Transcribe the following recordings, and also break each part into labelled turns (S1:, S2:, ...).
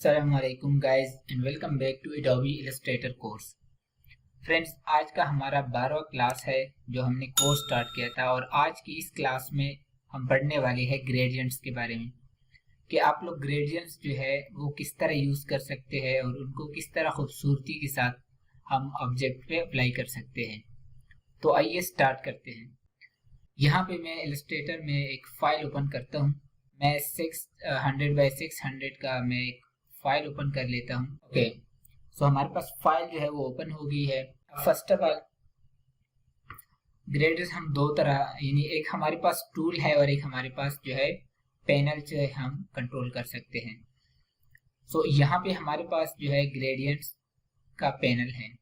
S1: अस्सलामुअलैकुम guys and welcome back to Adobe Illustrator course. Friends, आज का हमारा 12वां क्लास है जो हमने कोर्स स्टार्ट किया था और आज की इस क्लास में हम पढ़ने वाले हैं ग्रेडियंट्स के बारे में कि आप लोग ग्रेडियंट्स जो है वो किस तरह यूज़ कर सकते हैं और उनको किस तरह खूबसूरती के साथ हम ऑब्जेक्ट पे अप्लाई कर सकते हैं। तो आइए स्टार्ट करते हैं। यहाँ पे मैं इलस्ट्रेटर में एक फाइल ओपन करता हूँ। मैं 600 बाई 600 का मैं एक फाइल ओपन कर लेता हूँ। ओके, सो हमारे पास फाइल जो है वो ओपन हो गई है। फर्स्ट ऑफ ऑल ग्रेड्स हम दो तरह, यानी एक हमारे पास टूल है और एक हमारे पास जो है पैनल से हम कंट्रोल कर सकते हैं। सो यहाँ पे हमारे पास जो है ग्रेडियंट्स का पैनल है।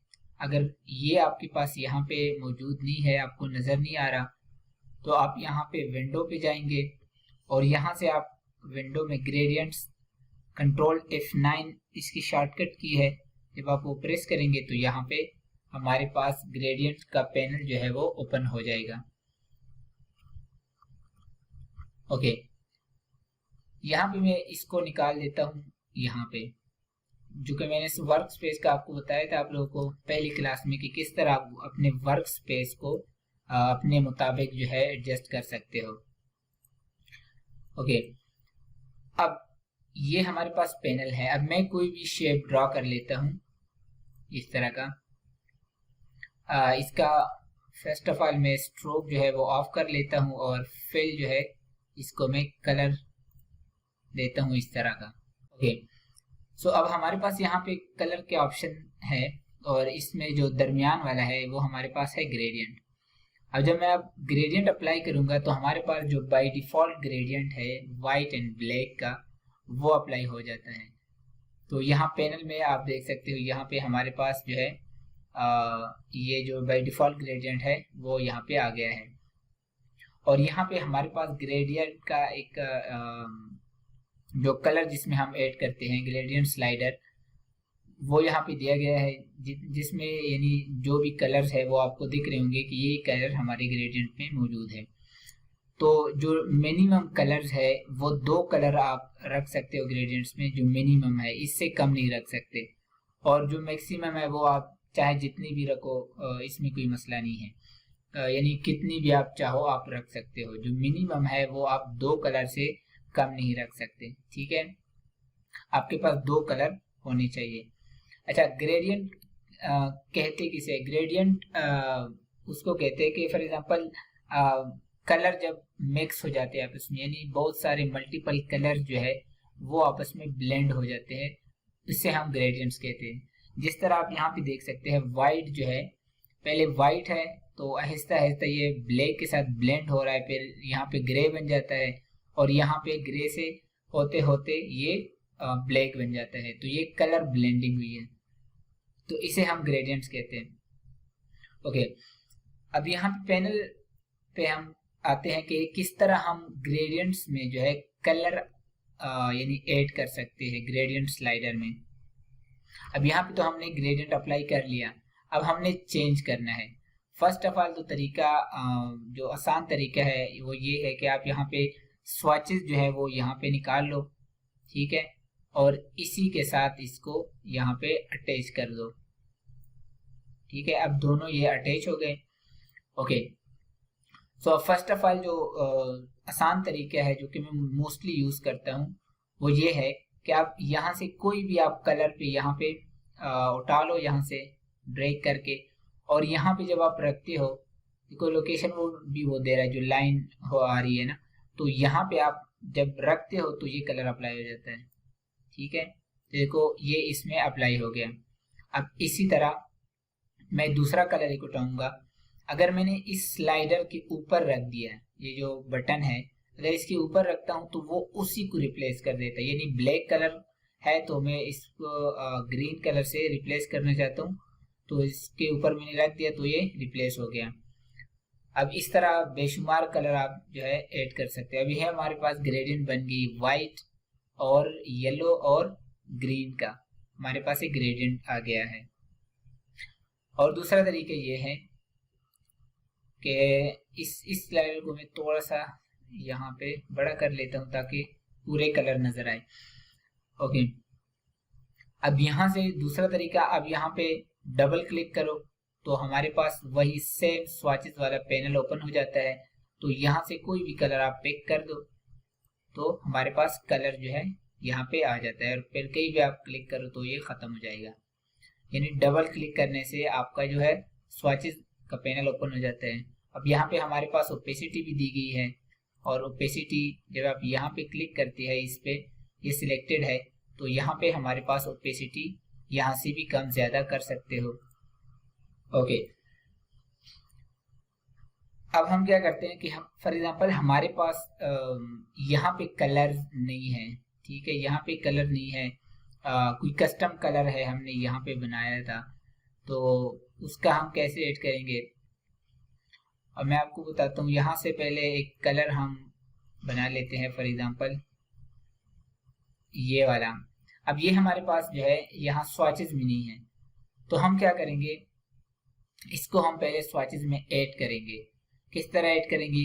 S1: अगर ये आपके पास यहाँ पे मौजूद नहीं है, आपको नज़र नहीं आ रहा, तो आप यहाँ पे विंडो पे जाएंगे और यहाँ से आप विंडो में ग्रेडियंट्स कंट्रोल F9 इसकी शॉर्टकट की है। जब आप वो प्रेस करेंगे तो यहाँ पे हमारे पास ग्रेडियंट का पैनल जो है वो ओपन हो जाएगा। ओके, यहाँ पे मैं इसको निकाल देता हूँ। यहाँ पे जो कि मैंने वर्क स्पेस का आपको बताया था आप लोगों को पहली क्लास में कि किस तरह आप अपने वर्क स्पेस को अपने मुताबिक जो है एडजस्ट कर सकते हो। ओके, अब ये हमारे पास पैनल है। अब मैं कोई भी शेप ड्रॉ कर लेता हूँ इस तरह का। इसका फर्स्ट ऑफ ऑल मैं स्ट्रोक जो है वो ऑफ कर लेता हूँ और फिल जो है इसको मैं कलर देता हूँ इस तरह का। ओके, सो अब हमारे पास यहाँ पे कलर के ऑप्शन है और इसमें जो दरमियान वाला है वो हमारे पास है ग्रेडियंट। अब जब मैं अब ग्रेडियंट अप्लाई करूँगा तो हमारे पास जो बाय डिफ़ॉल्ट ग्रेडियंट है वाइट एंड ब्लैक का वो अप्लाई हो जाता है। तो यहाँ पैनल में आप देख सकते हो, यहाँ पे हमारे पास जो है ये जो बाय डिफ़ॉल्ट ग्रेडियंट है वो यहाँ पे आ गया है। और यहाँ पे हमारे पास ग्रेडियंट का एक जो कलर जिसमें हम ऐड करते हैं ग्रेडियंट स्लाइडर, वो यहाँ पे दिया गया है जिसमें यानी जो भी कलर्स है वो आपको दिख रहे होंगे कि ये कलर हमारे ग्रेडियंट में मौजूद है। तो जो मिनिमम कलर्स है वो 2 कलर आप रख सकते हो ग्रेडियंट्स में, जो मिनिमम है इससे कम नहीं रख सकते। और जो मैक्सिमम है वो आप चाहे जितनी भी रखो, इसमें कोई मसला नहीं है, यानी कितनी भी आप चाहो आप रख सकते हो। जो मिनिमम है वो आप 2 कलर से कम नहीं रख सकते। ठीक है, आपके पास 2 कलर होने चाहिए। अच्छा, ग्रेडियंट कहते किसे? ग्रेडियंट उसको कहते हैं कि फॉर एग्जांपल कलर जब मिक्स हो जाते हैं आपस में, यानी बहुत सारे मल्टीपल कलर जो है वो आपस में ब्लेंड हो जाते हैं, इससे हम ग्रेडियंट्स कहते हैं। जिस तरह आप यहाँ पे देख सकते हैं वाइट जो है, पहले वाइट है तो आहिस्ता आहिस्ता ये ब्लैक के साथ ब्लेंड हो रहा है, फिर यहाँ पे ग्रे बन जाता है और यहाँ पे ग्रे से होते होते ये ब्लैक बन जाता है। तो ये कलर ब्लेंडिंग हुई है, तो इसे हम ग्रेडियंट्स कहते हैं। ओके, अब यहाँ पे पैनल पे हम आते हैं कि किस तरह हम ग्रेडियंट्स में जो है कलर यानी ऐड कर सकते हैं ग्रेडियंट स्लाइडर में। अब यहाँ पे तो हमने ग्रेडियंट अप्लाई कर लिया, अब हमने चेंज करना है। फर्स्ट ऑफ ऑल तो तरीका जो आसान तरीका है वो ये है कि आप यहाँ पे स्वॉचेस जो है वो यहाँ पे निकाल लो, ठीक है, और इसी के साथ इसको यहाँ पे अटैच कर दो। ठीक है, अब दोनों ये अटैच हो गए। Okay, so first of all जो आसान तरीका है जो कि मैं मोस्टली यूज करता हूँ वो ये है कि आप यहाँ से कोई भी आप कलर पे यहाँ पे उठा लो, यहाँ से ड्रैग करके, और यहाँ पे जब आप रखते हो देखो लोकेशन वो भी वो दे रहा है, जो लाइन हो आ रही है ना, तो यहाँ पे आप जब रखते हो तो ये कलर अप्लाई हो जाता है। ठीक है, देखो ये इसमें अप्लाई हो गया। अब इसी तरह मैं दूसरा कलर एक उठाऊंगा। अगर मैंने इस स्लाइडर के ऊपर रख दिया, ये जो बटन है अगर इसके ऊपर रखता हूं तो वो उसी को रिप्लेस कर देता है। यानी ब्लैक कलर है तो मैं इसको ग्रीन कलर से रिप्लेस करना चाहता हूं, तो इसके ऊपर मैंने रख दिया तो ये रिप्लेस हो गया। अब इस तरह बेशुमार कलर आप जो है ऐड कर सकते हैं। अभी है हमारे पास ग्रेडियंट बन गई वाइट और येलो और ग्रीन का, हमारे पास एक ग्रेडियंट आ गया है। और दूसरा तरीका ये है कि इस स्लाइडर को मैं थोड़ा सा यहाँ पे बड़ा कर लेता हूँ ताकि पूरे कलर नजर आए। ओके, अब यहाँ से दूसरा तरीका, अब यहाँ पे डबल क्लिक करो तो हमारे पास वही सेम स्वॉचेस वाला पैनल ओपन हो जाता है। तो यहाँ से कोई भी कलर आप पिक कर दो तो हमारे पास कलर जो है यहाँ पे आ जाता है, और फिर कहीं भी आप क्लिक करो तो ये खत्म हो जाएगा। यानी डबल क्लिक करने से आपका जो है स्वॉचेस का पैनल ओपन हो जाता है। अब यहाँ पे हमारे पास ओपेसिटी भी दी गई है, और ओपेसिटी जब आप यहाँ पे क्लिक करते हैं, इस पे ये सिलेक्टेड है, तो यहाँ पे हमारे पास ओपेसिटी यहाँ से भी कम ज्यादा कर सकते हो। ओके, अब हम क्या करते हैं कि हम फॉर एग्जांपल हमारे पास यहाँ पे कलर नहीं है, ठीक है, यहाँ पे कलर नहीं है, कोई कस्टम कलर है हमने यहाँ पे बनाया था, तो उसका हम कैसे ऐड करेंगे। और मैं आपको बताता हूँ, यहाँ से पहले एक कलर हम बना लेते हैं, फॉर एग्जांपल ये वाला। अब ये हमारे पास जो है यहाँ स्वॉचेस में नहीं है, तो हम क्या करेंगे, इसको हम पहले स्वॉचेस में ऐड करेंगे। किस तरह ऐड करेंगे,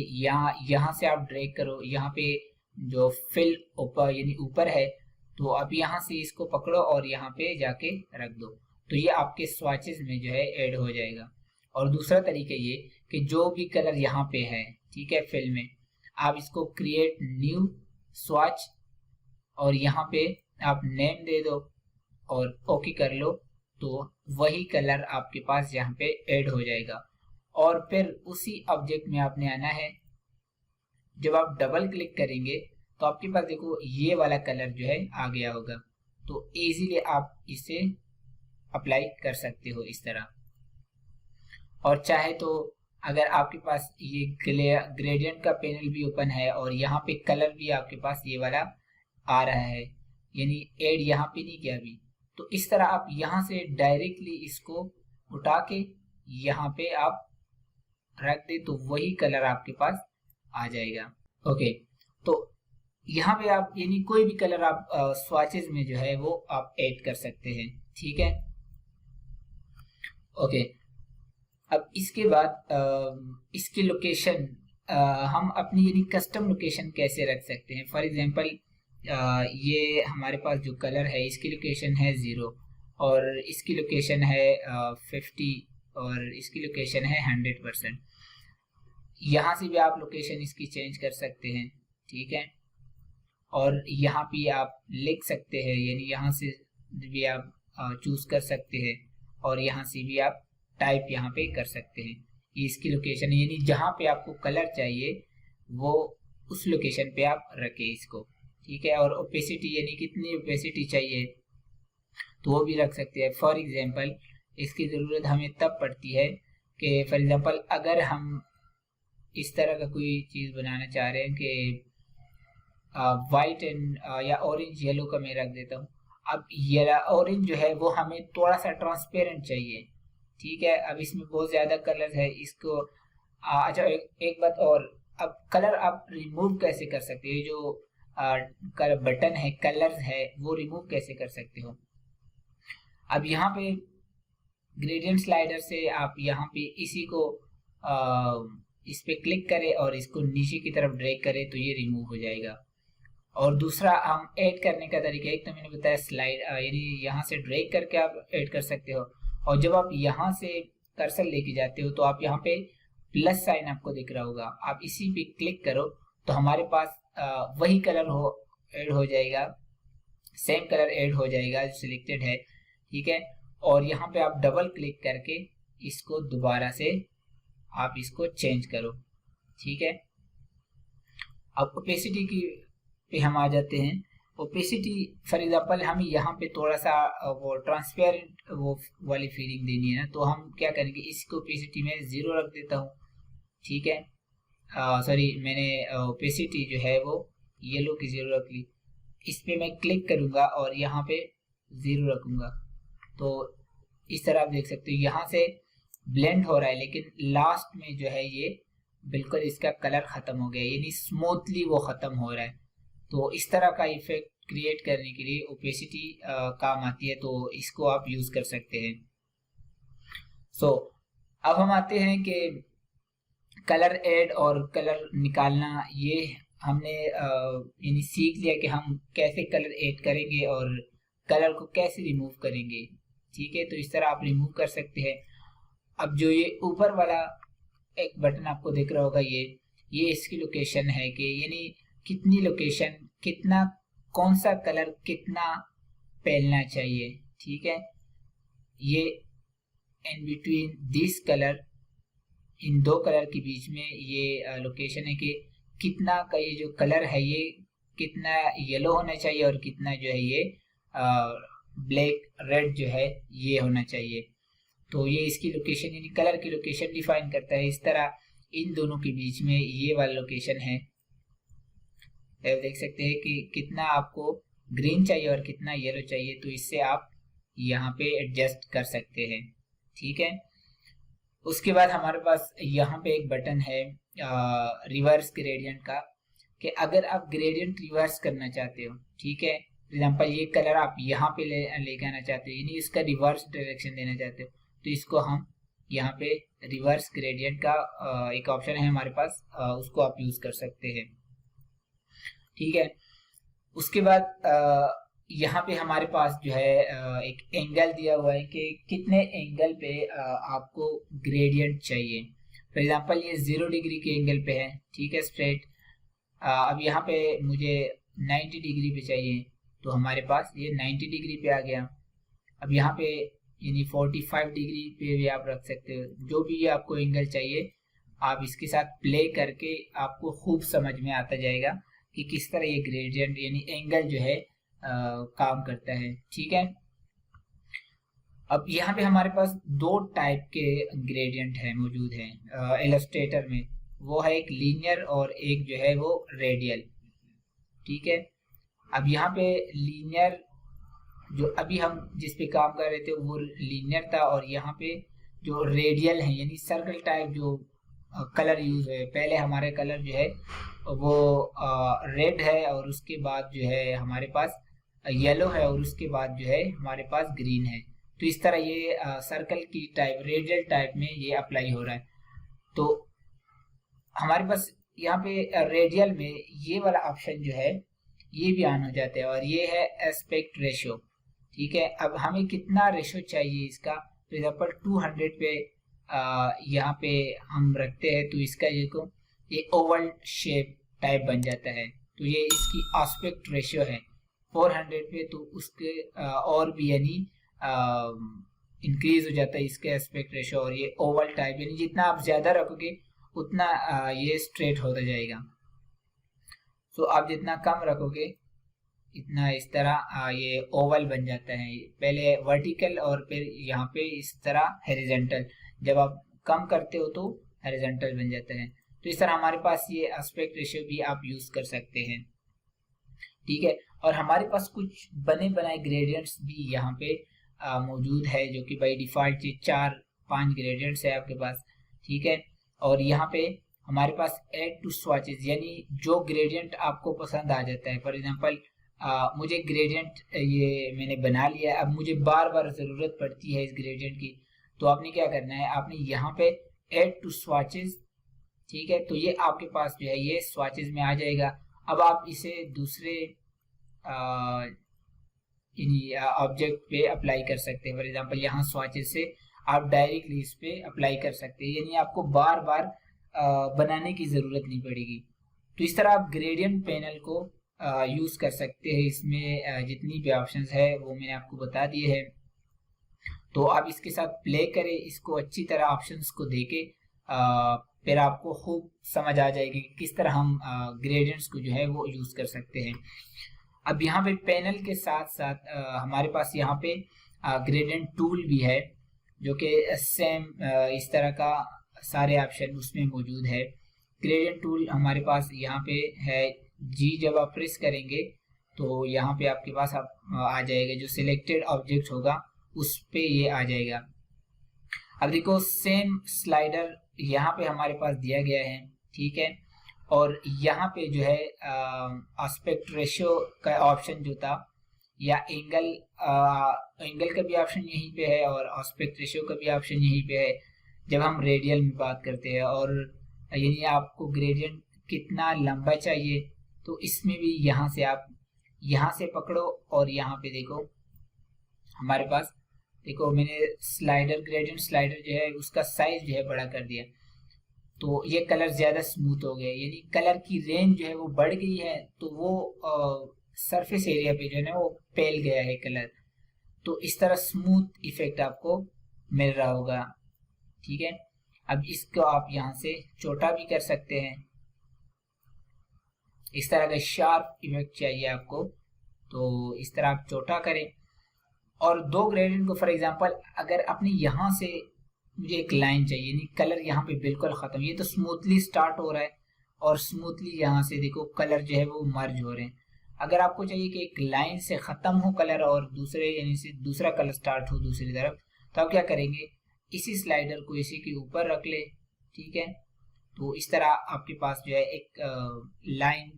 S1: यहाँ से आप ड्रैग करो, यहाँ पे जो फिल ऊपर यानी ऊपर है, तो अब यहाँ से इसको पकड़ो और यहाँ पे जाके रख दो, तो ये आपके स्वॉचेस में जो है ऐड हो जाएगा। और दूसरा तरीका ये कि जो भी कलर यहाँ पे है, ठीक है, फिल में, आप इसको क्रिएट न्यू स्वॉच और यहाँ पे आप नेम दे दो और ओके कर लो, तो वही कलर आपके पास यहाँ पे ऐड हो जाएगा। और फिर उसी ऑब्जेक्ट में आपने आना है, जब आप डबल क्लिक करेंगे तो आपके पास देखो ये वाला कलर जो है आ गया होगा, तो इजीली आप इसे अप्लाई कर सकते हो इस तरह। और चाहे तो अगर आपके पास ये ग्रेडियंट का पैनल भी ओपन है और यहाँ पे कलर भी आपके पास ये वाला आ रहा है, यानी ऐड यहाँ पे नहीं किया अभी, तो इस तरह आप यहाँ से डायरेक्टली इसको उठा के यहाँ पे आप रख दे तो वही कलर आपके पास आ जाएगा। ओके, तो यहाँ पे आप यानी कोई भी कलर आप स्वॉचेस में जो है वो आप ऐड कर सकते हैं, ठीक है। ओके, अब इसके बाद इसकी लोकेशन हम अपनी यानी कस्टम लोकेशन कैसे रख सकते हैं। फॉर एग्जांपल ये हमारे पास जो कलर है इसकी लोकेशन है 0 और इसकी लोकेशन है 50 और इसकी लोकेशन है 100%। यहाँ से भी आप लोकेशन इसकी चेंज कर सकते हैं, ठीक है। और यहाँ भी आप लिख सकते हैं, यानी यहाँ से भी आप चूज कर सकते हैं, और यहाँ से भी आप टाइप यहाँ पे कर सकते हैं। ये इसकी लोकेशन है, यानी जहाँ पे आपको कलर चाहिए वो उस लोकेशन पे आप रखें इसको, ठीक है। और ओपेसिटी यानी कितनी ओपेसिटी चाहिए तो वो भी रख सकते हैं। फॉर एग्जांपल इसकी ज़रूरत हमें तब पड़ती है कि फॉर एग्जांपल अगर हम इस तरह का कोई चीज़ बनाना चाह रहे हैं कि वाइट एंड या ऑरेंज येलो का मैं रख देता हूँ। अब ये ऑरेंज जो है वो हमें थोड़ा सा ट्रांसपेरेंट चाहिए, ठीक है। अब इसमें बहुत ज़्यादा कलर है, इसको अच्छा एक बात और, अब कलर आप रिमूव कैसे कर सकते हो, जो बटन है कलर्स है वो रिमूव कैसे कर सकते हो। अब यहाँ पे ग्रेडियंट स्लाइडर से आप यहाँ पे इसी को इस पे क्लिक करें और इसको नीचे की तरफ ड्रैग करें तो ये रिमूव हो जाएगा। और दूसरा हम ऐड करने का तरीका, एक तो मैंने बताया स्लाइड यानी यहाँ से ड्रैग करके आप ऐड कर सकते हो, और जब आप यहाँ से कर्सर लेके जाते हो तो आप यहाँ पे प्लस साइन आपको दिख रहा होगा, आप इसी पे क्लिक करो तो हमारे पास वही कलर ऐड हो जाएगा, सेम कलर ऐड हो जाएगा जो सिलेक्टेड है, ठीक है। और यहाँ पे आप डबल क्लिक करके इसको दोबारा से आप इसको चेंज करो, ठीक है। अब ओपेसिटी की पे हम आ जाते हैं। ओपेसिटी फॉर एग्जांपल हमें यहाँ पे थोड़ा सा वो ट्रांसपेरेंट वो वाली फीलिंग देनी है ना, तो हम क्या करेंगे, इसको ओपेसिटी में 0 रख देता हूँ, ठीक है। सॉरी, मैंने ओपेसिटी जो है वो येलो की 0 रख ली। इस पे मैं क्लिक करूँगा और यहाँ पे 0 रखूँगा, तो इस तरह आप देख सकते हो यहाँ से ब्लेंड हो रहा है, लेकिन लास्ट में जो है ये बिल्कुल इसका कलर ख़त्म हो गया, यानी स्मूथली वो ख़त्म हो रहा है। तो इस तरह का इफेक्ट क्रिएट करने के लिए ओपेसिटी काम आती है, तो इसको आप यूज़ कर सकते हैं। सो अब हम आते हैं कि कलर ऐड और कलर निकालना, ये हमने यानी सीख लिया कि हम कैसे कलर ऐड करेंगे और कलर को कैसे रिमूव करेंगे। ठीक है, तो इस तरह आप रिमूव कर सकते हैं। अब जो ये ऊपर वाला एक बटन आपको दिख रहा होगा, ये इसकी लोकेशन है कि यानी कितनी लोकेशन, कितना, कौन सा कलर कितना फैलना चाहिए। ठीक है, ये इन बिटवीन दिस कलर, इन दो कलर के बीच में ये लोकेशन है कि कितना का ये जो कलर है ये कितना येलो होना चाहिए और कितना जो है ये ब्लैक रेड जो है ये होना चाहिए। तो ये इसकी लोकेशन यानी कलर की लोकेशन डिफाइन करता है। इस तरह इन दोनों के बीच में ये वाला लोकेशन है। देख सकते हैं कि कितना आपको ग्रीन चाहिए और कितना येलो चाहिए, तो इससे आप यहाँ पे एडजस्ट कर सकते हैं। ठीक है, उसके बाद हमारे पास यहाँ पे एक बटन है रिवर्स ग्रेडियंट का, कि अगर आप ग्रेडियंट रिवर्स करना चाहते हो, ठीक है, फॉर एग्जांपल ये कलर आप यहाँ पे लेके आना चाहते हो, यानी इसका रिवर्स डायरेक्शन देना चाहते हो, तो इसको हम यहाँ पे रिवर्स ग्रेडियंट का एक ऑप्शन है हमारे पास, उसको आप यूज कर सकते हैं। ठीक है, उसके बाद यहाँ पे हमारे पास जो है एक एंगल दिया हुआ है कि कितने एंगल पे आपको ग्रेडियंट चाहिए। फॉर एग्जांपल ये 0 डिग्री के एंगल पे है, ठीक है, स्ट्रेट। अब यहाँ पे मुझे 90 डिग्री पे चाहिए, तो हमारे पास ये 90 डिग्री पे आ गया। अब यहाँ पे यानी 45 डिग्री पे भी आप रख सकते हो, जो भी आपको एंगल चाहिए आप इसके साथ प्ले करके आपको खूब समझ में आता जाएगा कि किस तरह ये ग्रेडियंट यानी एंगल जो है काम करता है। ठीक है, अब यहाँ पे हमारे पास दो टाइप के ग्रेडियंट है मौजूद है इलस्ट्रेटर में, वो है एक लीनियर और एक जो है वो रेडियल। ठीक है, अब यहाँ पे लीनियर जो अभी हम जिस पे काम कर रहे थे वो लीनियर था, और यहाँ पे जो रेडियल है यानी सर्कल टाइप जो कलर यूज है, पहले हमारे कलर जो है वो रेड है और उसके बाद जो है हमारे पास येलो है और उसके बाद जो है हमारे पास ग्रीन है। तो इस तरह ये सर्कल की टाइप रेडियल टाइप में ये अप्लाई हो रहा है। तो हमारे पास यहाँ पे रेडियल में ये वाला ऑप्शन जो है ये भी ऑन हो जाता है, और ये है एस्पेक्ट रेशियो। ठीक है, अब हमें कितना रेशियो चाहिए इसका, फॉर एग्जाम्पल 200 पे यहाँ पे हम रखते हैं, तो इसका ये ओवल शेप टाइप बन जाता है। तो ये इसकी एस्पेक्ट रेशियो है 400 पे, तो उसके और भी यानी इंक्रीज हो जाता है इसके एस्पेक्ट रेशियो, और ये ओवल टाइप यानी जितना आप ज्यादा रखोगे उतना ये स्ट्रेट होता जाएगा। तो आप जितना कम रखोगे इतना इस तरह ये ओवल बन जाता है, पहले वर्टिकल और फिर यहाँ पे इस तरह हॉरिजॉन्टल, जब आप कम करते हो तो हॉरिजॉन्टल बन जाता है। तो इस तरह हमारे पास ये एस्पेक्ट रेशियो भी आप यूज कर सकते हैं। ठीक है, और हमारे पास कुछ बने बनाए ग्रेडियंट्स भी यहाँ पे मौजूद है, जो कि बाई डिफॉल्ट 4-5 ग्रेडियंट्स है आपके पास। ठीक है, और यहाँ पे हमारे पास ऐड टू स्वॉचेस यानी जो ग्रेडियंट आपको पसंद आ जाता है। फॉर एग्जांपल मुझे ग्रेडियंट ये मैंने बना लिया है, अब मुझे बार बार ज़रूरत पड़ती है इस ग्रेडियंट की, तो आपने क्या करना है, आपने यहाँ पे ऐड टू स्वॉचेस, ठीक है, तो ये आपके पास जो है ये स्वॉचेस में आ जाएगा। अब आप इसे दूसरे ऑब्जेक्ट पे अप्लाई कर सकते हैं। फॉर एग्जांपल यहाँ स्वॉचेस से आप डायरेक्टली इस पे अप्लाई कर सकते हैं, यानी आपको बार बार बनाने की ज़रूरत नहीं पड़ेगी। तो इस तरह आप ग्रेडियंट पैनल को यूज कर सकते हैं। इसमें जितनी भी ऑप्शंस है वो मैंने आपको बता दिए हैं, तो आप इसके साथ प्ले करें, इसको अच्छी तरह ऑप्शंस को देके फिर आपको खूब समझ आ जाएगी कि किस तरह हम ग्रेडियंट्स को जो है वो यूज कर सकते हैं। अब यहाँ पे पैनल के साथ साथ हमारे पास यहाँ पे ग्रेडियंट टूल भी है, जो कि सेम इस तरह का सारे ऑप्शन उसमें मौजूद है। ग्रेडियंट टूल हमारे पास यहाँ पे है, जी जब आप प्रेस करेंगे तो यहाँ पे आपके पास आ जाएगा, जो सिलेक्टेड ऑब्जेक्ट होगा उस पे ये आ जाएगा। अब देखो सेम स्लाइडर यहाँ पे हमारे पास दिया गया है, ठीक है, और यहाँ पे जो है एस्पेक्ट रेशियो का ऑप्शन जो था, या एंगल का भी ऑप्शन यहीं पे है और एस्पेक्ट रेशियो का भी ऑप्शन यहीं पे है जब हम रेडियल में बात करते हैं। और यानी आपको ग्रेडियंट कितना लंबा चाहिए, तो इसमें भी यहाँ से आप यहाँ से पकड़ो और यहाँ पे देखो हमारे पास देखो मैंने स्लाइडर, ग्रेडियंट स्लाइडर जो है उसका साइज जो है बड़ा कर दिया, तो ये कलर ज्यादा स्मूथ हो गया, यानी कलर की रेंज जो है वो बढ़ गई है, तो वो सरफेस एरिया पे जो है ना वो फैल गया है कलर। तो इस तरह स्मूथ इफेक्ट आपको मिल रहा होगा। ठीक है, अब इसको आप यहाँ से छोटा भी कर सकते हैं। इस तरह का शार्प इफेक्ट चाहिए आपको तो इस तरह आप छोटा करें। और दो ग्रेडियंट को फॉर एग्जांपल अगर अपने यहाँ से मुझे एक लाइन चाहिए, नहीं कलर यहाँ पे बिल्कुल खत्म, ये तो स्मूथली स्टार्ट हो रहा है और स्मूथली यहाँ से देखो कलर जो है वो मर्ज हो रहे हैं। अगर आपको चाहिए कि एक लाइन से खत्म हो कलर और दूसरे यानी से दूसरा कलर स्टार्ट हो दूसरी तरफ, तो आप क्या करेंगे, इसी स्लाइडर को इसी के ऊपर रख ले। ठीक है, तो इस तरह आपके पास जो है एक लाइन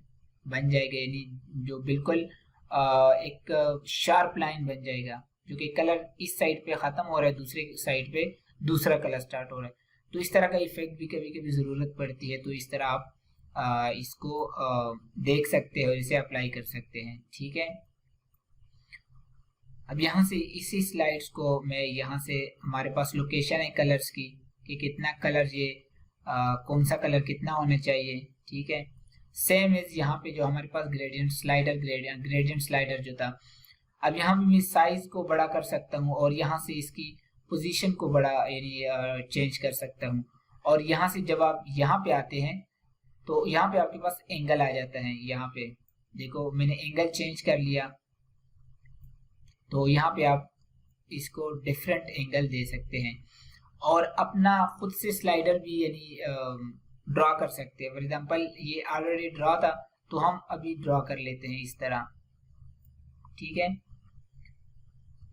S1: बन जाएगा, यानी जो बिल्कुल एक शार्प लाइन बन जाएगा, जो कि कलर इस साइड पे खत्म हो रहा है, दूसरे साइड पे दूसरा कलर स्टार्ट हो रहा है। तो इस तरह का इफेक्ट भी कभी कभी जरूरत पड़ती है, तो इस तरह आप इसको देख सकते हो, इसे अप्लाई कर सकते हैं। ठीक है, अब यहाँ से इसी स्लाइड्स को मैं यहाँ से हमारे पास लोकेशन है कलर्स की कि कितना कलर ये कौन सा कलर कितना होना चाहिए। ठीक है, सेम एज यहाँ पे जो हमारे पास ग्रेडियंट स्लाइडर जो था, अब यहाँ भी मैं साइज को बड़ा कर सकता हूँ और यहाँ से इसकी पोजीशन को बड़ा यानी चेंज कर सकता हूँ। और यहाँ से जब आप यहाँ पे आते हैं तो यहाँ पे आपके पास एंगल आ जाता है। यहाँ पे देखो मैंने एंगल चेंज कर लिया, तो यहाँ पे आप इसको डिफरेंट एंगल दे सकते हैं और अपना खुद से स्लाइडर भी यानी ड्रॉ कर सकते हैं। फॉर एग्जांपल ये ऑलरेडी ड्रॉ था, तो हम अभी ड्रॉ कर लेते हैं इस तरह। ठीक है,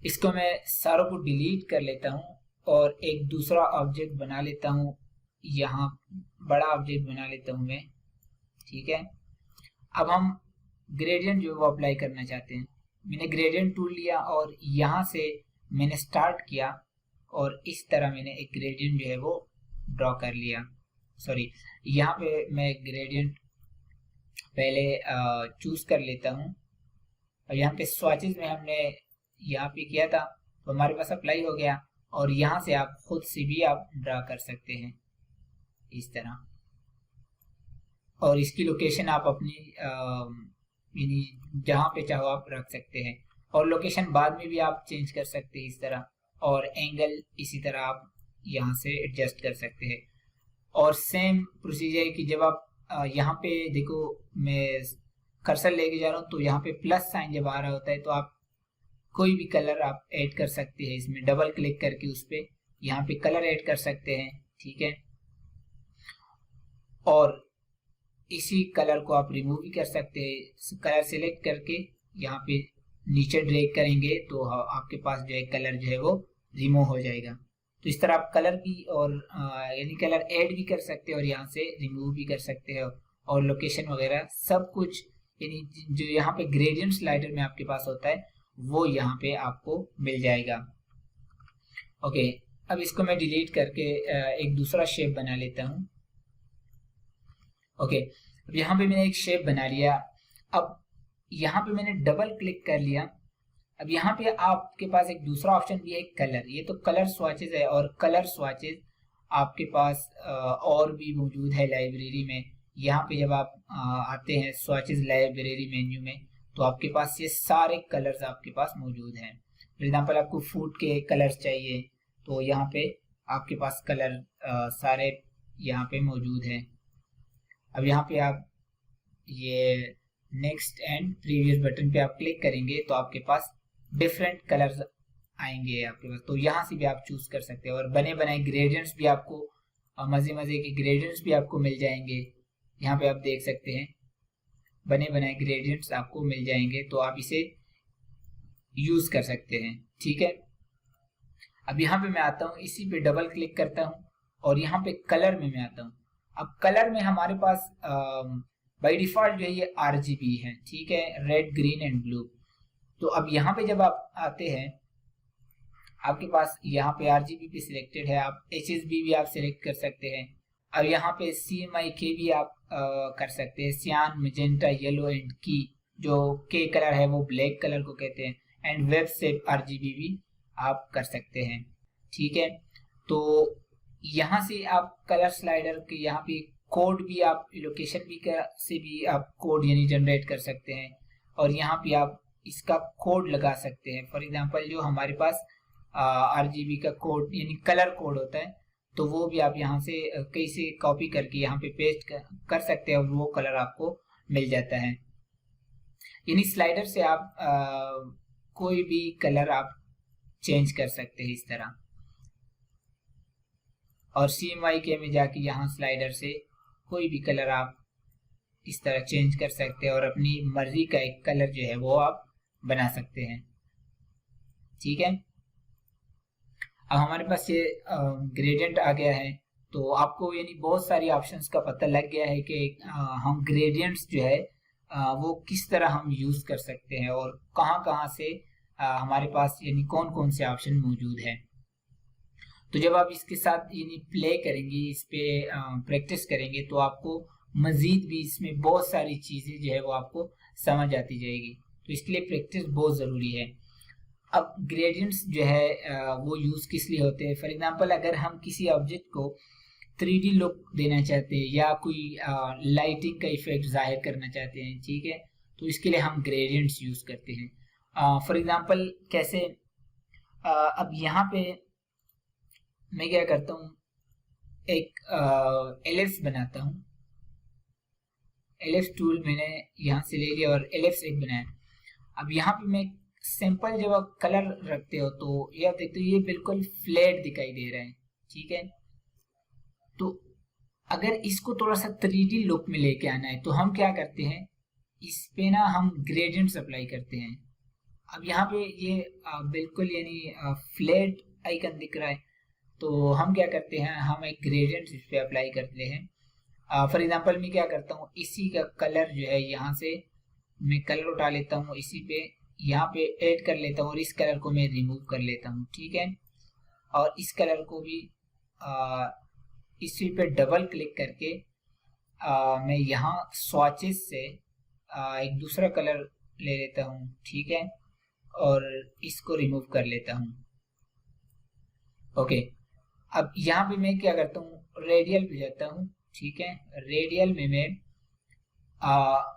S1: इसको मैं सारों को डिलीट कर लेता हूँ और एक दूसरा ऑब्जेक्ट बना लेता हूँ, यहाँ बड़ा ऑब्जेक्ट बना लेता हूँ मैं। ठीक है, अब हम ग्रेडियंट जो है वो अप्लाई करना चाहते हैं। मैंने ग्रेडियंट टूल लिया और यहाँ से मैंने स्टार्ट किया और इस तरह मैंने एक ग्रेडियंट जो है वो ड्रॉ कर लिया। सॉरी, यहाँ पे मैं ग्रेडियंट पहले चूज कर लेता हूँ और यहाँ पे स्वॉचेस में हमने यहाँ पे किया था तो हमारे पास अप्लाई हो गया। और यहाँ से आप खुद से भी आप ड्रा कर सकते हैं इस तरह, और इसकी लोकेशन आप अपनी यानी जहाँ पे चाहो आप रख सकते हैं, और लोकेशन बाद में भी आप चेंज कर सकते हैं इस तरह, और एंगल इसी तरह आप यहाँ से एडजस्ट कर सकते हैं। और सेम प्रोसीजर है कि जब आप यहाँ पे देखो मैं कर्सर लेके जा रहा हूँ तो यहाँ पे प्लस साइन जब आ रहा होता है तो आप कोई भी कलर आप ऐड कर सकते हैं, इसमें डबल क्लिक करके उस पे यहाँ पे कलर ऐड कर सकते हैं। ठीक है, और इसी कलर को आप रिमूव भी कर सकते हैं। कलर सिलेक्ट करके यहाँ पे नीचे ड्रैग करेंगे तो आपके पास जो है कलर जो है वो रिमूव हो जाएगा। तो इस तरह आप कलर भी और यानी कलर ऐड भी कर सकते हैं और यहाँ से रिमूव भी कर सकते हैं, और लोकेशन वगैरह सब कुछ यानी जो यहाँ पे ग्रेडियंट स्लाइडर में आपके पास होता है वो यहाँ पे आपको मिल जाएगा। ओके, अब इसको मैं डिलीट करके एक दूसरा शेप बना लेता हूँ। ओके, अब यहाँ पे मैंने एक शेप बना लिया। अब यहाँ पे मैंने डबल क्लिक कर लिया। अब यहाँ पे आपके पास एक दूसरा ऑप्शन भी है कलर। ये तो कलर स्वाचेस है, और कलर स्वाचेस आपके पास और भी मौजूद है लाइब्रेरी में। यहाँ पे जब आप आते हैं स्वाचेस लाइब्रेरी मेन्यू में तो आपके पास ये सारे कलर्स आपके पास मौजूद हैं। फॉर एग्जांपल आपको फूड के कलर्स चाहिए तो यहाँ पे आपके पास कलर सारे यहाँ पे मौजूद हैं। अब यहाँ पे आप ये नेक्स्ट एंड प्रीवियस बटन पे आप क्लिक करेंगे तो आपके पास डिफरेंट कलर्स आएंगे आपके पास, तो यहाँ से भी आप चूज कर सकते हैं। और बने बनाए ग्रेडियंट्स भी आपको मजे मजे के ग्रेडियंट्स भी आपको मिल जाएंगे। यहाँ पे आप देख सकते हैं बने बनाए ग्रेडियंट्स आपको मिल जाएंगे, तो आप इसे यूज कर सकते हैं। ठीक है, अब यहाँ पे मैं आता हूँ, इसी पे डबल क्लिक करता हूँ और यहाँ पे कलर में मैं आता हूँ। अब कलर में हमारे पास बाय डिफॉल्ट जो है ये RGB है। ठीक है, रेड ग्रीन एंड ब्लू। तो अब यहाँ पे जब आप आते हैं आपके पास यहाँ पे RGB भी सिलेक्टेड है, आप HSB भी आप सिलेक्ट कर सकते हैं। अब यहाँ पे CMYK भी आप कर सकते हैं, सियान, मैजेंटा, येलो एंड की। जो के कलर है वो ब्लैक कलर को कहते हैं, एंड वेब शेप RGB भी आप कर सकते हैं। ठीक है, तो यहाँ से आप कलर स्लाइडर के यहाँ पे कोड भी आप लोकेशन भी से भी आप कोड यानी जनरेट कर सकते हैं, और यहाँ पे आप इसका कोड लगा सकते हैं। फॉर एग्जांपल जो हमारे पास RGB का कोड यानी कलर कोड होता है, तो वो भी आप यहाँ से कहीं से कॉपी करके यहाँ पे पेस्ट कर सकते हैं और वो कलर आपको मिल जाता है। यानी स्लाइडर से आप कोई भी कलर आप चेंज कर सकते हैं इस तरह। और CMYK में जाके यहाँ स्लाइडर से कोई भी कलर आप इस तरह चेंज कर सकते हैं और अपनी मर्जी का एक कलर जो है वो आप बना सकते हैं। ठीक है, अब हमारे पास ये ग्रेडियंट आ गया है, तो आपको यानी बहुत सारी ऑप्शंस का पता लग गया है कि हम ग्रेडियंट्स जो है वो किस तरह हम यूज कर सकते हैं और कहाँ कहाँ से हमारे पास यानी कौन कौन से ऑप्शन मौजूद है। तो जब आप इसके साथ यानी प्ले करेंगे, इस पे प्रैक्टिस करेंगे, तो आपको मजीद भी इसमें बहुत सारी चीज़ें जो है वो आपको समझ आती जाएगी। तो इसके लिए प्रैक्टिस बहुत ज़रूरी है। अब ग्रेडियंट्स जो है वो यूज़ किस लिए होते हैं? फॉर एग्जांपल अगर हम किसी ऑब्जेक्ट को 3D लुक देना चाहते हैं या कोई लाइटिंग का इफेक्ट जाहिर करना चाहते हैं, ठीक है, तो इसके लिए हम ग्रेडियंट्स यूज़ करते हैं। फॉर एग्जांपल कैसे, अब यहाँ पे मैं क्या करता हूँ, एक एलिप्स बनाता हूँ। एलिप्स टूल मैंने यहाँ से ले लिया और एलिप्स एक बनाया। अब यहाँ पे मैं सिंपल जब आप कलर रखते हो तो ये आप देखते हो ये बिल्कुल फ्लैट दिखाई दे रहा है। ठीक है, तो अगर इसको थोड़ा सा 3D लुक में लेके आना है तो हम क्या करते हैं, इस पे ना हम ग्रेडियंट्स अप्लाई करते हैं। अब यहाँ पे ये बिल्कुल यानी फ्लैट आइकन दिख रहा है, तो हम क्या करते हैं, हम एक ग्रेडियंट इस पे अप्लाई करते हैं। फॉर एग्जांपल मैं क्या करता हूँ, इसी का कलर जो है यहाँ से मैं कलर उठा लेता हूँ, इसी पे यहाँ पे ऐड कर लेता हूँ और इस कलर को मैं रिमूव कर लेता हूँ। ठीक है, और इस कलर को भी इसी पे डबल क्लिक करके मैं यहाँ स्वॉचेस से एक दूसरा कलर ले लेता हूँ। ठीक है, और इसको रिमूव कर लेता हूँ। ओके, अब यहाँ पे मैं क्या करता हूँ, रेडियल पे जाता हूँ। ठीक है, रेडियल में मैं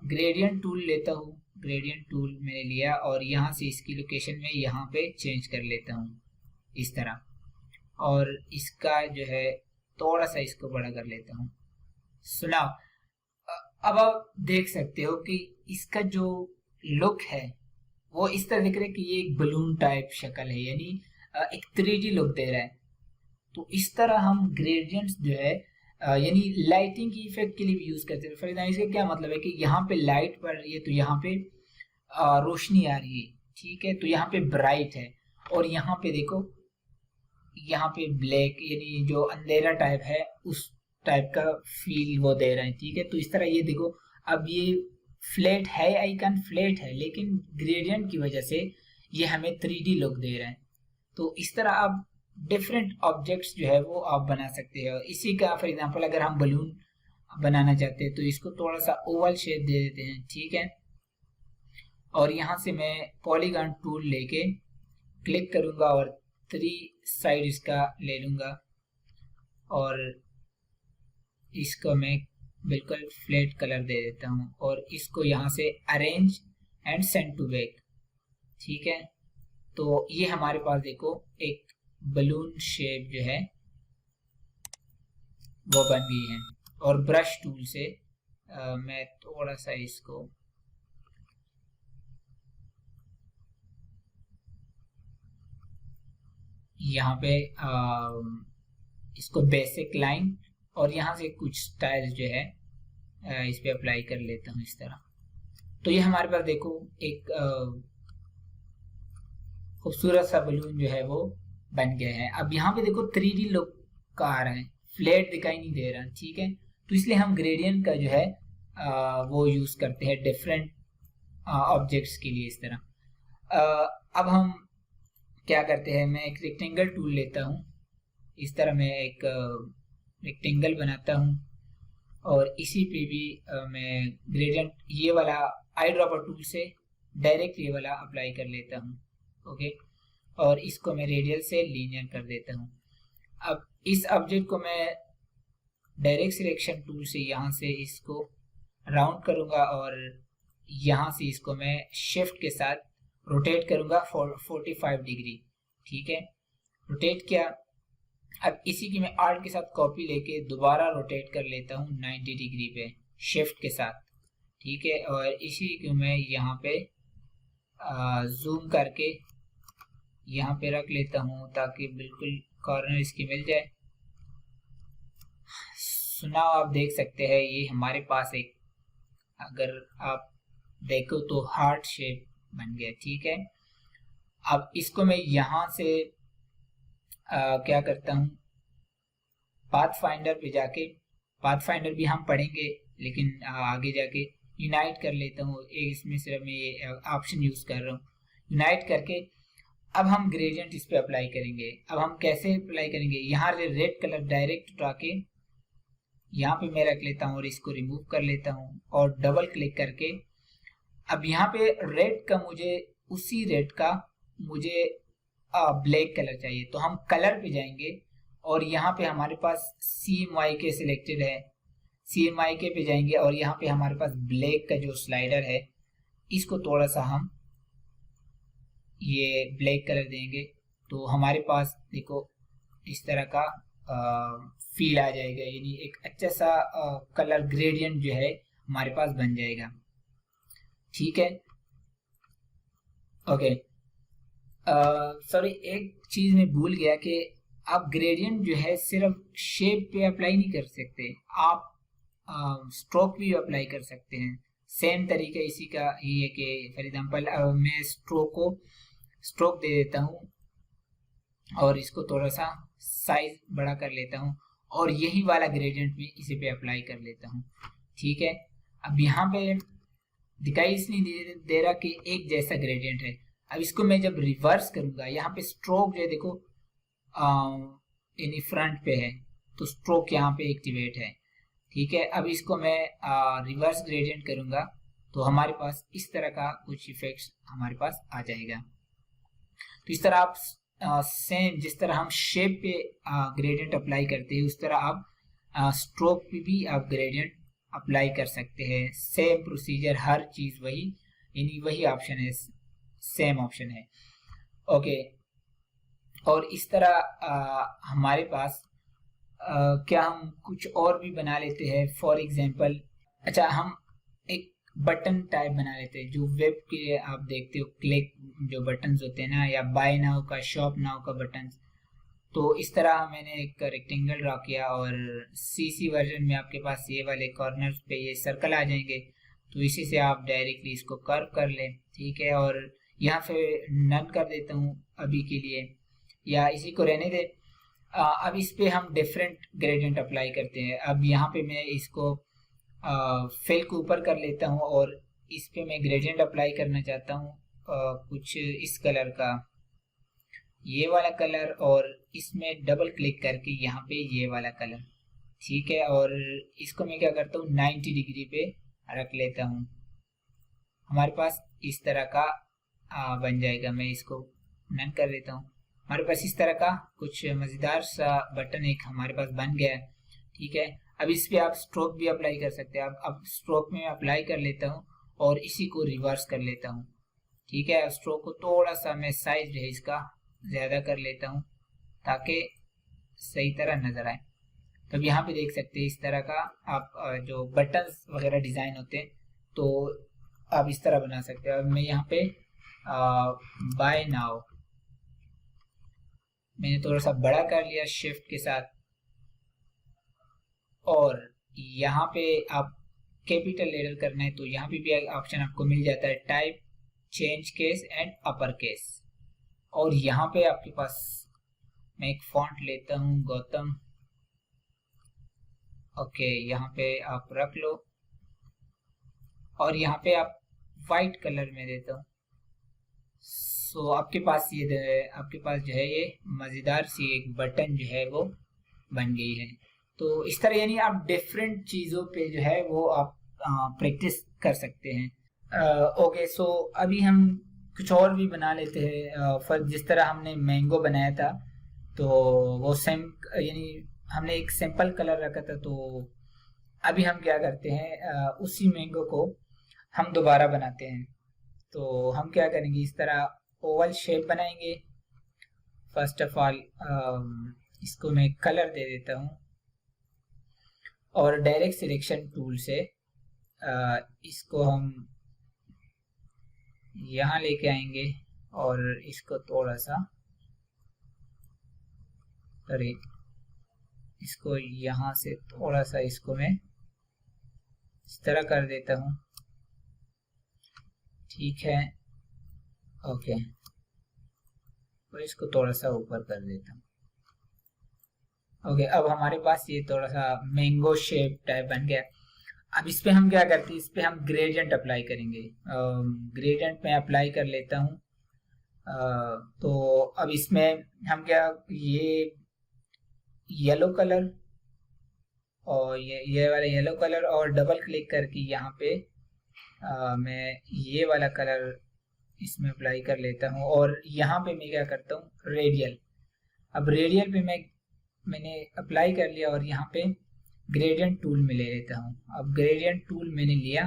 S1: ग्रेडियंट टूल लेता हूँ। ग्रेडियंट टूल मैंने लिया और यहाँ से इसकी लोकेशन में यहाँ पे चेंज कर लेता हूँ इस तरह, और इसका जो है थोड़ा सा इसको बड़ा कर लेता हूँ। सुनाओ, अब आप देख सकते हो कि इसका जो लुक है वो इस तरह दिख रहा है कि ये एक बलून टाइप शक्ल है, यानी एक 3D लुक दे रहा है। तो इस तरह हम ग्रेडियंट्स जो है यानी लाइटिंग की इफेक्ट के लिए भी यूज करते हैं। फॉर एग्जाम्पल इसका क्या मतलब है कि यहाँ पे लाइट पड़ रही है तो यहाँ पे रोशनी आ रही है। ठीक है, तो यहाँ पे ब्राइट है और यहाँ पे देखो यहाँ पे ब्लैक यानी जो अंधेरा टाइप है उस टाइप का फील वो दे रहे हैं। ठीक है, तो इस तरह ये देखो, अब ये फ्लैट है, आइकन फ्लैट है, लेकिन ग्रेडियंट की वजह से ये हमें 3D लुक दे रहा है। तो इस तरह आप डिफरेंट ऑब्जेक्ट्स जो है वो आप बना सकते हैं। इसी का फॉर एग्जांपल अगर हम बलून बनाना चाहते हैं तो इसको थोड़ा सा ओवल शेप दे देते हैं। ठीक है, और यहाँ से मैं पॉलीगॉन टूल लेके क्लिक करूंगा और 3 साइड इसका ले लूंगा और इसको मैं बिल्कुल फ्लैट कलर दे देता हूँ और इसको यहाँ से arrange and send to back. ठीक है, तो ये हमारे पास देखो एक बलून शेप जो है वो बन गई है। और ब्रश टूल से मैं थोड़ा सा इसको यहाँ पे इसको बेसिक लाइन और यहाँ से कुछ स्टाइल जो है इस पे अप्लाई कर लेता हूँ इस तरह। तो ये हमारे पास देखो एक खूबसूरत सा बलून जो है वो बन गया है। अब यहाँ पे देखो 3D लुक का आ रहा है, फ्लैट दिखाई नहीं दे रहा। ठीक है, तो इसलिए हम ग्रेडियंट का जो है वो यूज करते हैं डिफरेंट ऑब्जेक्ट्स के लिए इस तरह। अब हम क्या करते हैं, मैं एक रेक्टेंगल टूल लेता हूँ, इस तरह मैं एक रेक्टेंगल बनाता हूँ और इसी पे भी मैं ग्रेडियंट ये वाला आई ड्रॉपर टूल से डायरेक्ट ये वाला अप्लाई कर लेता हूँ। ओके, और इसको मैं रेडियल से लीनियर कर देता हूँ। अब इस ऑब्जेक्ट को मैं डायरेक्ट सिलेक्शन टूल से यहाँ से इसको राउंड करूँगा और यहाँ से इसको मैं शिफ्ट के साथ रोटेट करूँगा 45 डिग्री। ठीक है, रोटेट किया। अब इसी की मैं आर्ट के साथ कॉपी लेके दोबारा रोटेट कर लेता हूँ 90 डिग्री पे शिफ्ट के साथ। ठीक है, और इसी को मैं यहाँ पे जूम करके यहाँ पे रख लेता हूँ ताकि बिल्कुल कॉर्नर इसकी मिल जाए। सुना आप देख सकते हैं ये हमारे पास एक, अगर आप देखो तो हार्ट शेप बन गया। ठीक है, अब इसको मैं यहाँ से क्या करता हूँ, पाथ फाइंडर पे जाके, पाथ फाइंडर भी हम पढ़ेंगे लेकिन आगे जाके यूनाइट कर लेता हूँ। इसमें सिर्फ मैं ये ऑप्शन यूज कर रहा हूँ, यूनाइट करके अब हम ग्रेडियंट इस पे अप्लाई करेंगे। अब हम कैसे अप्लाई करेंगे, यहाँ रेड कलर डायरेक्ट उठा के यहाँ पे मैं रख लेता हूँ और इसको रिमूव कर लेता हूँ और डबल क्लिक करके अब यहाँ पे रेड का मुझे उसी रेड का मुझे ब्लैक कलर चाहिए, तो हम कलर पे जाएंगे और यहाँ पे हमारे पास CMYK सिलेक्टेड है, CMYK पे जाएंगे और यहाँ पे हमारे पास ब्लैक का जो स्लाइडर है इसको थोड़ा सा हम ये ब्लैक कलर देंगे तो हमारे पास देखो इस तरह का फील आ जाएगा, यानी एक अच्छा सा कलर ग्रेडियंट जो है हमारे पास बन जाएगा। ठीक है, ओके, सॉरी एक चीज मैं भूल गया कि आप ग्रेडियंट जो है सिर्फ शेप पे अप्लाई नहीं कर सकते, आप स्ट्रोक भी अप्लाई कर सकते हैं। सेम तरीका इसी का ही है कि फॉर एग्जांपल मैं स्ट्रोक दे देता हूँ और इसको थोड़ा सा साइज बड़ा कर लेता हूँ और यही वाला ग्रेडियंट में इसी पे अप्लाई कर लेता हूँ। ठीक है, अब यहाँ पे दिखाई इसलिए दे रहा कि एक जैसा ग्रेडियंट है। अब इसको मैं जब रिवर्स करूंगा, यहाँ पे स्ट्रोक जो है देखो यानी फ्रंट पे है तो स्ट्रोक यहाँ पे एक्टिवेट है। ठीक है, अब इसको मैं रिवर्स ग्रेडियंट करूंगा तो हमारे पास इस तरह का कुछ इफेक्ट्स हमारे पास आ जाएगा। तो इस तरह आप सेम जिस तरह हम शेप पे ग्रेडियंट अप्लाई करते हैं उस तरह आप स्ट्रोक पे भी आप ग्रेडियंट अप्लाई कर सकते हैं। सेम प्रोसीजर, हर चीज वही, यानी वही ऑप्शन है, सेम ऑप्शन है। ओके, और इस तरह हमारे पास क्या हम कुछ और भी बना लेते हैं। फॉर एग्जांपल, अच्छा हम एक बटन टाइप बना लेते हैं जो वेब के आप देखते हो क्लिक जो बटन्स होते हैं ना, या बाय नाउ का, शॉप नाउ का बटन। तो इस तरह मैंने एक रेक्टेंगल ड्रा किया और CC वर्जन में आपके पास ये वाले कॉर्नर पे ये सर्कल आ जाएंगे, तो इसी से आप डायरेक्टली इसको कर्व कर लें। ठीक है, और यहाँ पे नन कर देता हूँ अभी के लिए, या इसी को रहने दे। अब इस पे हम डिफरेंट ग्रेडियंट अप्लाई करते हैं। अब यहाँ पे मैं इसको फिल को ऊपर कर लेता हूँ और इस पे मैं ग्रेडियंट अप्लाई करना चाहता हूँ कुछ इस कलर का, ये वाला कलर, और इसमें डबल क्लिक करके यहाँ पे ये वाला कलर। ठीक है, और इसको मैं क्या करता हूँ 90 डिग्री पे रख लेता हूँ। हमारे पास इस तरह का बन जाएगा। मैं इसको नन कर देता हूँ। हमारे पास इस तरह का कुछ मज़ेदार सा बटन एक हमारे पास बन गया है। ठीक है, अब इस पे आप स्ट्रोक भी अप्लाई कर सकते हैं। अब स्ट्रोक में अप्लाई कर लेता हूँ और इसी को रिवर्स कर लेता हूँ। ठीक है, स्ट्रोक को थोड़ा सा मैं साइज है इसका ज़्यादा कर लेता हूँ ताकि सही तरह नज़र आए। तो अब यहाँ पे देख सकते हैं इस तरह का आप जो बटन्स वगैरह डिज़ाइन होते हैं तो आप इस तरह बना सकते हैं। अब मैं यहाँ पे बाय नाउ मैंने थोड़ा सा बड़ा कर लिया शिफ्ट के साथ, और यहाँ पे आप कैपिटल लेटर करना है तो यहाँ पे भी ऑप्शन आपको मिल जाता है, type, change case and upper case. और यहाँ पे आपके पास मैं एक फॉन्ट लेता हूँ गौतम। ओके, यहाँ पे आप रख लो और यहाँ पे आप वाइट कलर में देता हूँ। सो आपके पास जो है ये मज़ेदार सी एक बटन जो है वो बन गई है। तो इस तरह यानी आप डिफरेंट चीज़ों पे जो है वो आप प्रैक्टिस कर सकते हैं। ओके, सो अभी हम कुछ और भी बना लेते हैं। फॉर जिस तरह हमने मैंगो बनाया था, तो वो सेम यानी हमने एक सिंपल कलर रखा था, तो अभी हम क्या करते हैं, उसी मैंगो को हम दोबारा बनाते हैं। तो हम क्या करेंगे, इस तरह ओवल शेप बनाएंगे। फर्स्ट ऑफ ऑल इसको मैं कलर दे देता हूँ और डायरेक्ट सिलेक्शन टूल से इसको हम यहाँ लेके आएंगे और इसको थोड़ा सा, सॉरी, इसको यहाँ से थोड़ा सा इसको मैं इस तरह कर देता हूँ। ठीक है, ओके, और इसको थोड़ा सा ऊपर कर देता हूँ। ओके, अब हमारे पास ये थोड़ा सा मैंगो शेप टाइप बन गया। अब इस पे हम क्या करते हैं, इस पे हम ग्रेडियंट अप्लाई करेंगे। ग्रेडियंट में अप्लाई कर लेता हूँ। तो अब इसमें हम क्या, ये येलो कलर और ये वाला येलो कलर और डबल क्लिक करके यहाँ पे मैं ये वाला कलर इसमें अप्लाई कर लेता हूँ। और यहाँ पे मैं क्या करता हूँ, रेडियल। अब रेडियल पे मैंने अप्लाई कर लिया और यहाँ पे ग्रेडियंट टूल में ले लेता हूँ। अब ग्रेडियंट टूल मैंने लिया,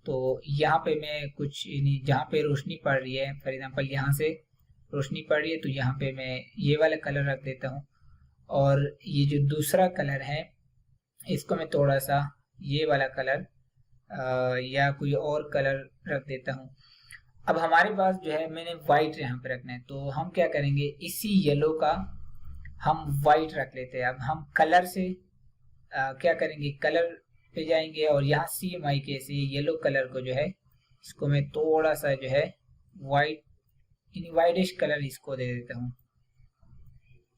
S1: तो यहाँ पे मैं कुछ यानी जहाँ पे रोशनी पड़ रही है, फॉर एग्जांपल यहाँ से रोशनी पड़ रही है, तो यहाँ पे मैं ये वाला कलर रख देता हूँ। और ये जो दूसरा कलर है, इसको मैं थोड़ा सा ये वाला कलर या कोई और कलर रख देता हूँ। अब हमारे पास जो है, मैंने वाइट यहाँ पे रखना है, तो हम क्या करेंगे, इसी येलो का हम वाइट रख लेते हैं। अब हम कलर से क्या करेंगे, कलर पे जाएंगे और यहाँ CMYK से येलो कलर को जो है, इसको मैं थोड़ा सा जो है वाइट, वाइटिश कलर इसको दे देता हूँ।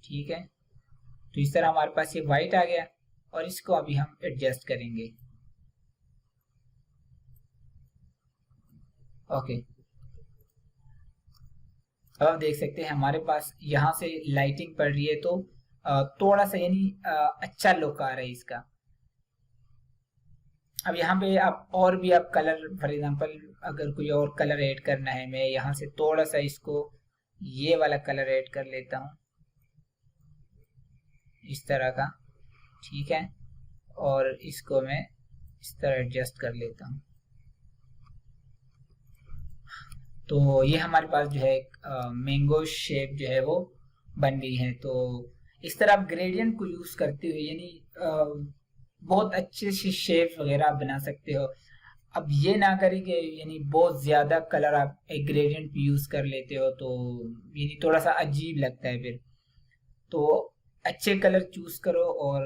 S1: ठीक है, तो इस तरह हमारे पास ये वाइट आ गया और इसको अभी हम एडजस्ट करेंगे। ओके, अब आप देख सकते हैं हमारे पास यहाँ से लाइटिंग पड़ रही है, तो थोड़ा सा यानी अच्छा लुक आ रहा है इसका। अब यहाँ पे आप और भी आप कलर, फॉर एग्जांपल अगर कोई और कलर ऐड करना है, मैं यहाँ से थोड़ा सा इसको ये वाला कलर ऐड कर लेता हूँ इस तरह का। ठीक है, और इसको मैं इस तरह एडजस्ट कर लेता हूँ। तो ये हमारे पास जो है मैंगो शेप जो है वो बन गई है। तो इस तरह आप ग्रेडियंट को यूज करते हुए यानी बहुत अच्छे से शेप वगैरह आप बना सकते हो। अब ये ना करें कि यानी बहुत ज्यादा कलर आप एक ग्रेडियंट पे यूज कर लेते हो, तो यानी थोड़ा सा अजीब लगता है फिर। तो अच्छे कलर चूज करो और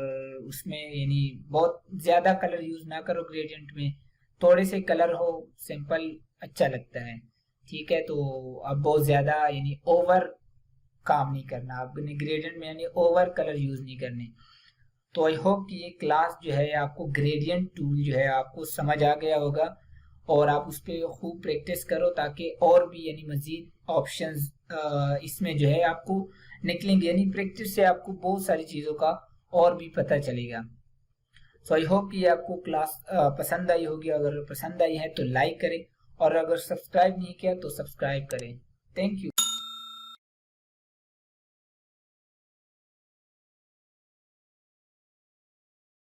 S1: उसमें यानी बहुत ज्यादा कलर यूज ना करो ग्रेडियंट में, थोड़े से कलर हो, सिंपल अच्छा लगता है। ठीक है, तो अब बहुत ज्यादा यानी ओवर काम नहीं करना आपने ग्रेडियंट में, यानी ओवर कलर यूज नहीं करने। तो आई होप कि ये क्लास जो है आपको ग्रेडियंट टूल जो है आपको समझ आ गया होगा और आप उस पर खूब प्रैक्टिस करो, ताकि और भी यानी मजीद ऑप्शंस इसमें जो है आपको निकलेंगे। यानी प्रैक्टिस से आपको बहुत सारी चीज़ों का और भी पता चलेगा। सो आई होप कि आपको क्लास पसंद आई होगी। अगर पसंद आई है तो लाइक करें और अगर सब्सक्राइब नहीं किया तो सब्सक्राइब करें। Thank you.